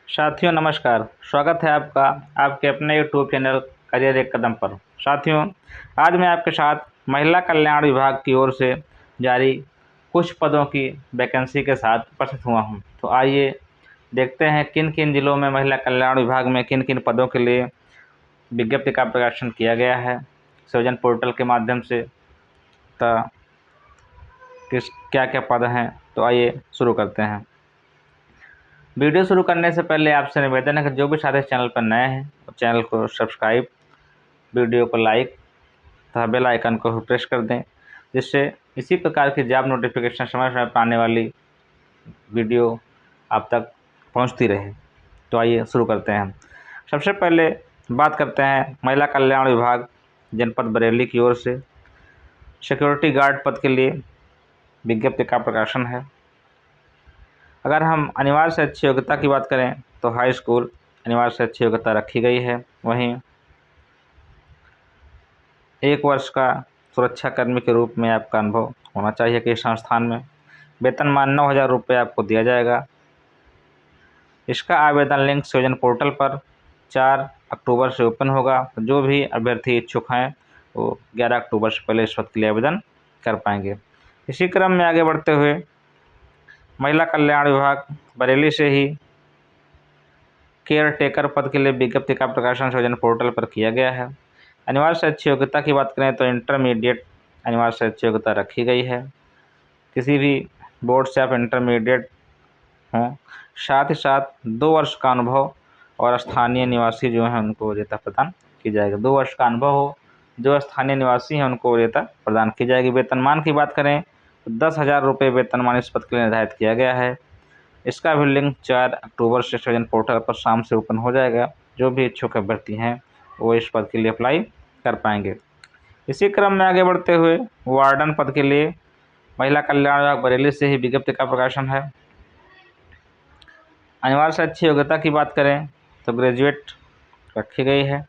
साथियों नमस्कार। स्वागत है आपका आपके अपने यूट्यूब चैनल करियर एक कदम पर। साथियों, आज मैं आपके साथ महिला कल्याण विभाग की ओर से जारी कुछ पदों की वैकेंसी के साथ उपस्थित हुआ हूं। तो आइए देखते हैं किन किन जिलों में महिला कल्याण विभाग में किन किन पदों के लिए विज्ञप्ति का प्रकाशन किया गया है सृजन पोर्टल के माध्यम से। तो किस क्या क्या पद हैं, तो आइए शुरू करते हैं। वीडियो शुरू करने से पहले आपसे निवेदन है कि जो भी साथी चैनल पर नए हैं वो चैनल को सब्सक्राइब, वीडियो को लाइक तथा बेल आइकन को प्रेस कर दें, जिससे इसी प्रकार की जॉब नोटिफिकेशन समय समय पर आने वाली वीडियो आप तक पहुंचती रहे। तो आइए शुरू करते हैं। सबसे पहले बात करते हैं महिला कल्याण विभाग जनपद बरेली की ओर से सिक्योरिटी गार्ड पद के लिए विज्ञप्ति का प्रकाशन है। अगर हम अनिवार्य से अच्छी योग्यता की बात करें तो हाई स्कूल अनिवार्य से अच्छी योग्यता रखी गई है। वहीं 1 वर्ष का सुरक्षाकर्मी के रूप में आपका अनुभव होना चाहिए कि इस संस्थान में। वेतनमान 9,000 रुपये आपको दिया जाएगा। इसका आवेदन लिंक सृजन पोर्टल पर 4 अक्टूबर से ओपन होगा। जो भी अभ्यर्थी इच्छुक हैं वो 11 अक्टूबर से पहले इस पद के लिए आवेदन कर पाएंगे। इसी क्रम में आगे बढ़ते हुए महिला कल्याण विभाग बरेली से ही केयर टेकर पद के लिए विज्ञप्ति का प्रकाशन सृजन पोर्टल पर किया गया है। अनिवार्य से अच्छी योग्यता की बात करें तो इंटरमीडिएट अनिवार्य से अच्छी योग्यता रखी गई है। किसी भी बोर्ड से आप इंटरमीडिएट हों, साथ ही साथ 2 वर्ष का अनुभव और स्थानीय निवासी जो हैं उनको वरीयता प्रदान की जाएगी। 2 वर्ष का अनुभव हो, जो स्थानीय निवासी हैं उनको वरीयता प्रदान की जाएगी। वेतनमान की बात करें तो 10,000 रुपये वेतनमान इस पद के लिए निर्धारित किया गया है। इसका भी लिंक 4 अक्टूबर से सृजन पोर्टल पर शाम से ओपन हो जाएगा। जो भी इच्छुक अभ्यर्थी हैं वो इस पद के लिए अप्लाई कर पाएंगे। इसी क्रम में आगे बढ़ते हुए वार्डन पद के लिए महिला कल्याण विभाग बरेली से ही विज्ञप्ति का प्रकाशन है। अनिवार्य से अच्छी योग्यता की बात करें तो ग्रेजुएट रखी गई है।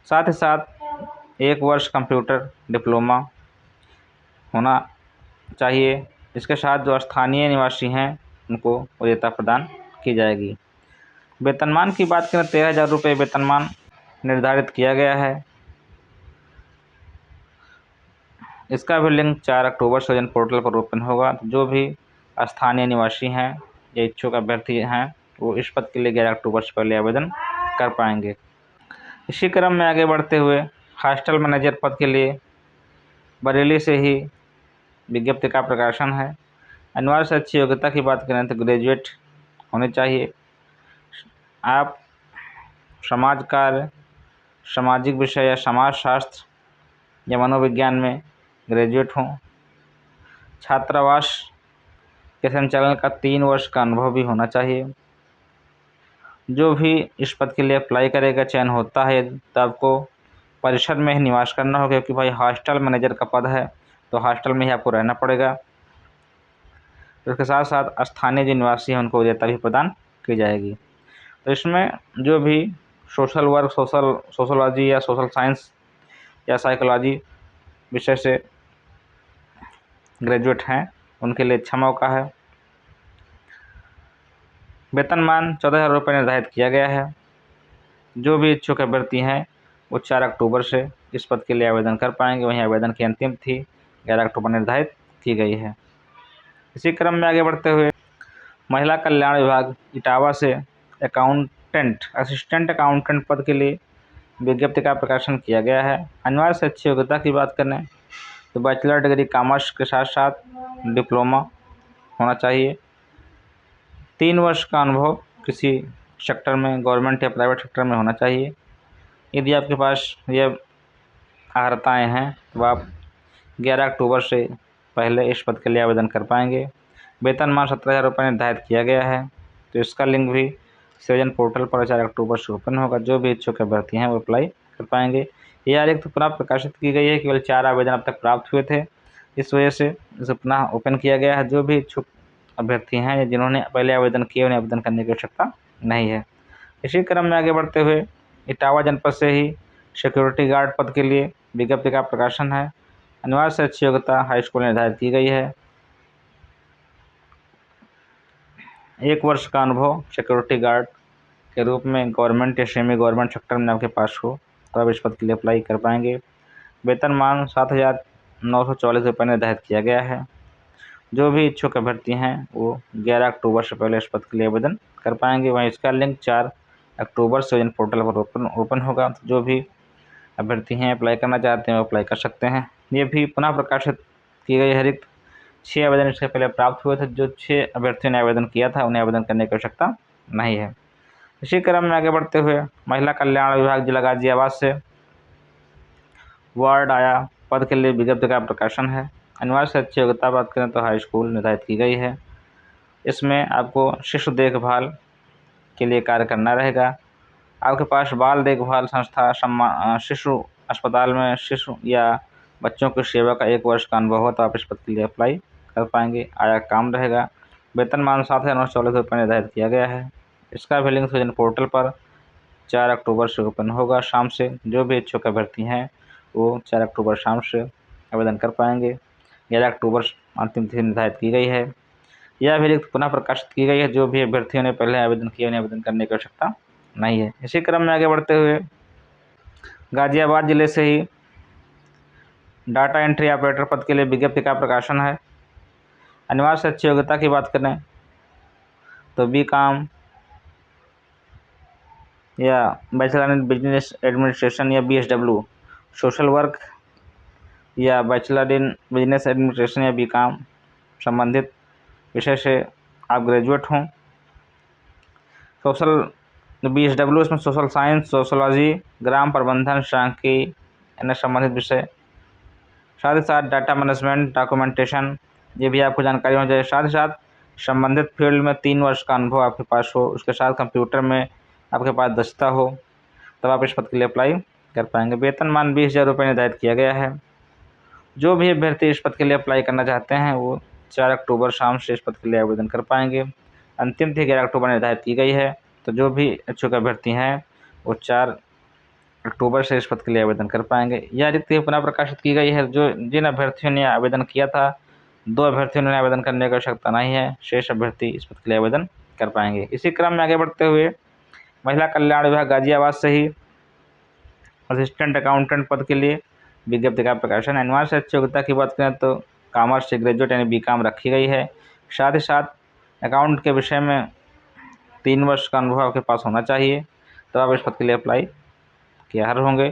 साथ ही साथ 1 वर्ष कंप्यूटर डिप्लोमा होना चाहिए। इसके साथ जो स्थानीय निवासी हैं उनको वरीयता प्रदान की जाएगी। वेतनमान की बात करें 13,000 रुपये वेतनमान निर्धारित किया गया है। इसका भी लिंक 4 अक्टूबर सृजन पोर्टल पर ओपन होगा। जो भी स्थानीय निवासी हैं या इच्छुक अभ्यर्थी हैं वो इस पद के लिए 11 अक्टूबर से पहले आवेदन कर पाएंगे। इसी क्रम में आगे बढ़ते हुए हॉस्टल मैनेजर पद के लिए बरेली से ही विज्ञप्ति का प्रकाशन है। अनिवार्य से अच्छी योग्यता की बात करें तो ग्रेजुएट होने चाहिए। आप समाज कार्य, सामाजिक विषय या समाज शास्त्र या मनोविज्ञान में ग्रेजुएट हों। छात्रावास के संचालन का 3 वर्ष का अनुभव भी होना चाहिए। जो भी इस पद के लिए अप्लाई करेगा, चयन होता है तो आपको परिसर में ही निवास करना होगा, क्योंकि भाई हॉस्टल मैनेजर का पद है तो हॉस्टल में ही आपको रहना पड़ेगा। इसके साथ साथ स्थानीय जो निवासी हैं उनको वरीयता भी प्रदान की जाएगी। तो इसमें जो भी सोशल वर्क, सोशोलॉजी या सोशल साइंस या साइकोलॉजी विषय से ग्रेजुएट हैं उनके लिए अच्छा मौका है। वेतनमान 14,000 रुपये निर्धारित किया गया है। जो भी इच्छुक अभ्यर्थी हैं वो 4 अक्टूबर से इस पद के लिए आवेदन कर पाएंगे। वहीं आवेदन की अंतिम तिथि 11 अक्टूबर निर्धारित की गई है। इसी क्रम में आगे बढ़ते हुए महिला कल्याण विभाग इटावा से असिस्टेंट अकाउंटेंट पद के लिए विज्ञप्ति का प्रकाशन किया गया है। अनिवार्य से अच्छी योग्यता की बात करें तो बैचलर डिग्री कॉमर्स के साथ साथ डिप्लोमा होना चाहिए। 3 वर्ष का अनुभव किसी सेक्टर में, गवर्नमेंट या प्राइवेट सेक्टर में होना चाहिए। यदि आपके पास ये अर्हताएँ हैं तो आप 11 अक्टूबर से पहले इस पद के लिए आवेदन कर पाएंगे। वेतनमान 17,000 रुपये निर्धारित किया गया है। तो इसका लिंक भी सृजन पोर्टल पर 4 अक्टूबर से ओपन होगा। जो भी इच्छुक अभ्यर्थी हैं वो अप्लाई कर पाएंगे। ये आरेख तो पुनः प्रकाशित की गई है, केवल 4 आवेदन अब तक प्राप्त हुए थे, इस वजह से इसे पुनः ओपन किया गया है। जो भी इच्छुक अभ्यर्थी हैं या जिन्होंने पहले आवेदन किए उन्हें आवेदन करने की आवश्यकता नहीं है। इसी क्रम में आगे बढ़ते हुए इटावा जनपद से ही सिक्योरिटी गार्ड पद के लिए विज्ञप्ति का प्रकाशन है। अनिवार्य से अच्छी योग्यता हाई स्कूल निर्धारित की गई है। 1 वर्ष का अनुभव सिक्योरिटी गार्ड के रूप में गवर्नमेंट या सेमी गवर्नमेंट सेक्टर में आपके पास हो तो आप इस पद के लिए अप्लाई कर पाएंगे। वेतनमान 7,944 रुपये निर्धारित किया गया है। जो भी इच्छुक अभ्यर्थी हैं वो 11 अक्टूबर से पहले इस पद के लिए आवेदन कर पाएंगे। वहीं इसका लिंक 4 अक्टूबर से इन पोर्टल पर ओपन होगा। तो जो भी अभ्यर्थी हैं अप्लाई करना चाहते हैं वो अप्लाई कर सकते हैं। ये भी पुनः प्रकाशित की गई है रिक्त 6 आवेदन इससे पहले प्राप्त हुए थे। जो 6 अभ्यर्थियों ने आवेदन किया था उन्हें आवेदन करने की आवश्यकता नहीं है। इसी क्रम में आगे बढ़ते हुए महिला कल्याण विभाग जिला गाजियाबाद से वार्ड आया पद के लिए विज्ञप्ति का प्रकाशन है। अनिवार्य से अच्छी योग्यता बात करें तो हाई स्कूल निर्धारित की गई है। इसमें आपको शिशु देखभाल के लिए कार्य करना रहेगा। आपके पास बाल देखभाल संस्था शिशु अस्पताल में शिशु या बच्चों की सेवा का 1 वर्ष का अनुभव हो तो आप इस पद के लिए अप्लाई कर पाएंगे। आया काम रहेगा। वेतनमान 7,944 रुपये निर्धारित किया गया है। इसका भी लिंक सृजन पोर्टल पर 4 अक्टूबर से ओपन होगा शाम से। जो भी इच्छुक अभ्यर्थी हैं वो 4 अक्टूबर शाम से आवेदन कर पाएंगे। 11 अक्टूबर अंतिम तिथि निर्धारित की गई है। यह भी रिक्त पुनः प्रकाशित की गई है। जो भी अभ्यर्थियों ने पहले आवेदन किया उन्हें आवेदन करने की आवश्यकता नहीं है। इसी क्रम में आगे बढ़ते हुए गाजियाबाद जिले से ही डाटा एंट्री ऑपरेटर पद के लिए विज्ञप्ति का प्रकाशन है। अनिवार्य से अच्छी योग्यता की बात करें तो BCom या बैचलर इन बिजनेस एडमिनिस्ट्रेशन या BSW सोशल वर्क या बैचलर इन बिजनेस एडमिनिस्ट्रेशन या BCom संबंधित विषय से आप ग्रेजुएट हों। सोशल BSW इसमें सोशल साइंस, सोशोलॉजी, ग्राम प्रबंधन, सांख्यिकी अन्य संबंधित विषय, साथ ही साथ डाटा मैनेजमेंट, डॉक्यूमेंटेशन ये भी आपको जानकारी हो जाए। साथ ही साथ संबंधित फील्ड में 3 वर्ष का अनुभव आपके पास हो, उसके साथ कंप्यूटर में आपके पास दक्षता हो तब आप इस पद के लिए अप्लाई कर पाएंगे। वेतनमान 20,000 रुपये निर्धारित किया गया है। जो भी अभ्यर्थी इस पद के लिए अप्लाई करना चाहते हैं वो 4 अक्टूबर शाम से इस पद के लिए आवेदन कर पाएंगे। अंतिम तिथि 11 अक्टूबर निर्धारित की गई है। तो जो भी इच्छुक अभ्यर्थी हैं वो 4 अक्टूबर से इस पद के लिए आवेदन कर पाएंगे। यह रिक्ति पुनः प्रकाशित की गई है। जो जिन अभ्यर्थियों ने आवेदन किया था 2 अभ्यर्थियों ने आवेदन करने की आवश्यकता नहीं है। शेष अभ्यर्थी इस पद के लिए आवेदन कर पाएंगे। इसी क्रम में आगे बढ़ते हुए महिला कल्याण विभाग गाजियाबाद से ही असिस्टेंट अकाउंटेंट पद के लिए विज्ञप्ति का प्रकाशन। अनिवार्य से अच्छी योग्यता की बात करें तो कॉमर्स से ग्रेजुएट यानी BCom रखी गई है। साथ ही साथ अकाउंट के विषय में 3 वर्ष का अनुभव आपके पास होना चाहिए तो आप इस पद के लिए अप्लाई के अर्ह होंगे।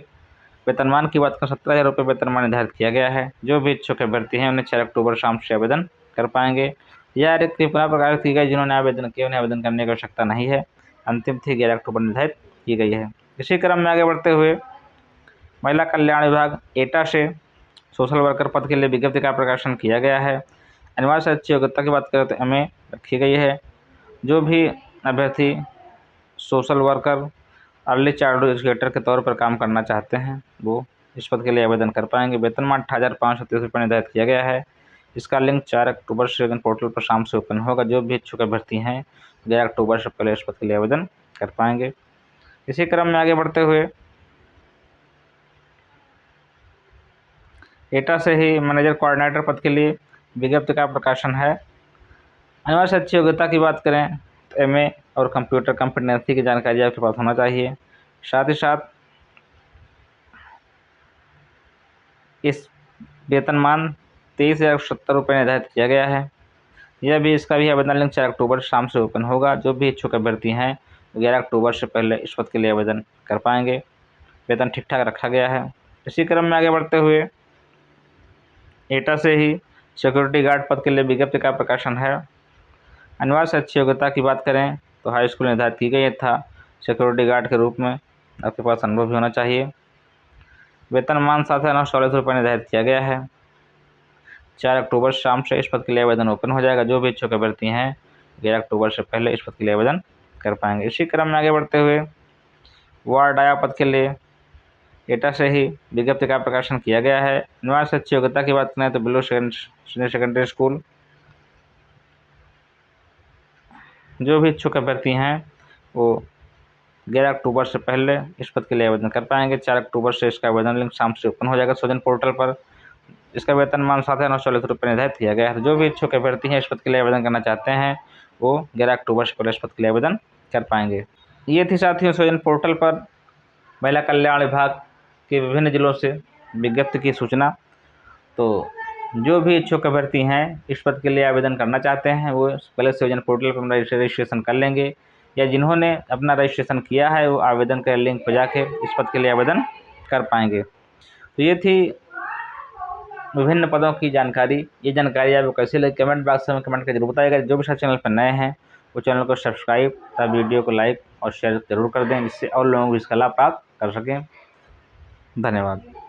वेतनमान की बात करें 17,000 रुपये वेतनमान निर्धारित किया गया है। जो भी इच्छुक अभ्यर्थी हैं उन्हें 4 अक्टूबर शाम से आवेदन कर पाएंगे। यह रिक्ति पुनः प्रकाशित की गई। जिन्होंने आवेदन किया उन्हें आवेदन करने की आवश्यकता नहीं है। अंतिम तिथि 11 अक्टूबर निर्धारित की गई है। इसी क्रम में आगे बढ़ते हुए महिला कल्याण विभाग एटा से सोशल वर्कर पद के लिए विज्ञप्ति का प्रकाशन किया गया है। अनिवार्य से अच्छी योग्यता की बात करें तो MA रखी गई है। जो भी अभ्यर्थी social worker early childhood educator के तौर पर काम करना चाहते हैं वो इस पद के लिए आवेदन कर पाएंगे। वेतनमान 18,530 रुपये निर्धारित किया गया है। इसका लिंक 4 अक्टूबर से पोर्टल पर शाम से ओपन होगा। जो भी इच्छुक अभ्यर्थी हैं 11 अक्टूबर से पहले इस पद के लिए आवेदन कर पाएंगे। इसी क्रम में आगे बढ़ते हुए एटा से ही मैनेजर कोऑर्डिनेटर पद के लिए विज्ञप्ति का प्रकाशन है। अनिवार्य से अच्छी योग्यता की बात करें तो MA और कंप्यूटर कॉम्पिटेंसी की जानकारी आपके पास होना चाहिए। साथ ही साथ इस वेतनमान 23,070 रुपये निर्धारित किया गया है। यह भी इसका भी आवेदन लिंक 4 अक्टूबर शाम से ओपन होगा। जो भी इच्छुक अभ्यर्थी हैं 11 अक्टूबर से पहले इस पद के लिए आवेदन कर पाएंगे। वेतन ठीक ठाक रखा गया है। इसी क्रम में आगे बढ़ते हुए एटा से ही सिक्योरिटी गार्ड पद के लिए विज्ञप्ति का प्रकाशन है। अनिवार्य से अच्छी योग्यता की बात करें तो हाई स्कूल निर्धारित की गई था। सिक्योरिटी गार्ड के रूप में आपके पास अनुभव भी होना चाहिए। वेतनमान 7,944 रुपये निर्धारित किया गया है। 4 अक्टूबर शाम से इस पद के लिए आवेदन ओपन हो जाएगा। जो भी इच्छुक अभ्यर्थी हैं 11 अक्टूबर से पहले इस पद के लिए आवेदन कर पाएंगे। इसी क्रम में आगे बढ़ते हुए वार्ड आया पद के लिए एटा से ही विज्ञप्ति का प्रकाशन किया गया है। अनिवार्य से अच्छी योग्यता की बात करें तो बिलो सीनियर सेकेंडरी स्कूल। जो भी इच्छुक अभ्यर्थी हैं वो 11 अक्टूबर से पहले इस पद के लिए आवेदन कर पाएंगे। 4 अक्टूबर से इसका आवेदन लिंक शाम से ओपन हो जाएगा सृजन पोर्टल पर। इसका वेतनमान 7,940 रुपये निर्धारित किया गया है। जो भी इच्छुक अभ्यर्थी हैं इस पद के लिए आवेदन करना चाहते हैं वो 11 अक्टूबर से कॉलेज पद के लिए आवेदन कर पाएंगे। ये थी साथियों सृजन पोर्टल पर महिला कल्याण विभाग के विभिन्न जिलों से विज्ञप्ति की सूचना। तो जो भी इच्छुक अभ्यर्थी हैं इस पद के लिए आवेदन करना चाहते हैं वो पहले सृजन पोर्टल पर रजिस्ट्रेशन कर लेंगे, या जिन्होंने अपना रजिस्ट्रेशन किया है वो आवेदन के लिंक पर जाके इस पद के लिए आवेदन कर पाएंगे। तो ये थी विभिन्न पदों की जानकारी। ये जानकारी आपको कैसी लगी कमेंट बॉक्स में कमेंट कर जरूर बताइएगा। जो भी चैनल पर नए हैं वो चैनल को सब्सक्राइब तथा वीडियो को लाइक और शेयर जरूर कर दें, जिससे और लोगों को इसका लाभ प्राप्त कर सकें। धन्यवाद।